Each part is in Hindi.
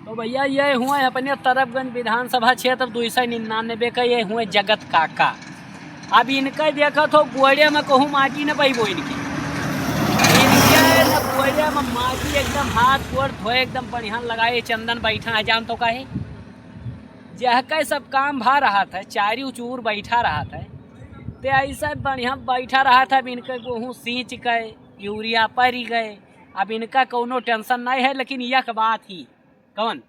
तो भैया ये हुए अपने तरफगंज विधानसभा क्षेत्र 299 का ये हुए जगत काका। अब इनका देखा तो गोड़े में कहूँ माटी न पैबो इनके न गोड़े में माटी एकदम हाथ गोड़ धोए एकदम बढ़िया लगाए चंदन बैठा है जान तो कहे जह के सब काम भा रहा था चारी उचूर बैठा रहा था ते ऐसा बढ़िया बैठा रहा था। अब इनका गेहूँ सींच गए यूरिया पड़ गए। अब इनका कोनो टेंशन नहीं है। लेकिन यह बात ही कौन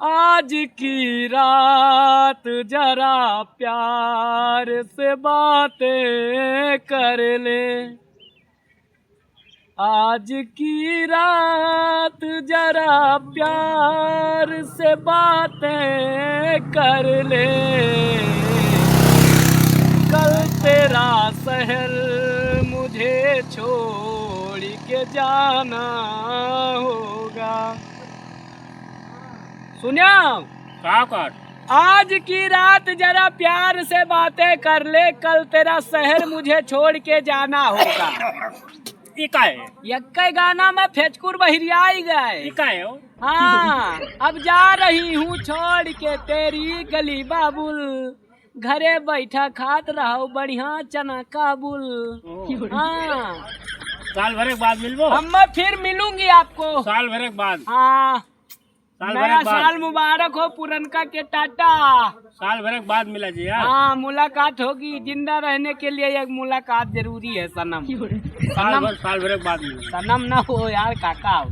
आज की रात जरा प्यार से बातें कर ले, आज की रात जरा प्यार से बातें कर ले, कल तेरा शहर मुझे छोड़ के जाना होगा। सुनिया का कर आज की रात जरा प्यार से बातें कर ले, कल तेरा शहर मुझे छोड़ के जाना होगा। यक्के गाना में फेचकुर बहिरियाई गए। हाँ अब जा रही हूँ छोड़ के तेरी गली बाबुल, घरे बैठा खात रहो बढ़िया चना काबुल। हाँ साल भर के बाद मिलबो। अब मैं फिर मिलूंगी आपको साल भर के बाद। हाँ नया बाद साल मुबारक हो पुरनका के टाटा। साल भर के बाद मिला जी यार। हाँ मुलाकात होगी। जिंदा रहने के लिए एक मुलाकात जरूरी है सनम। साल भर के बाद मिला। सनम ना हो यार काका हो।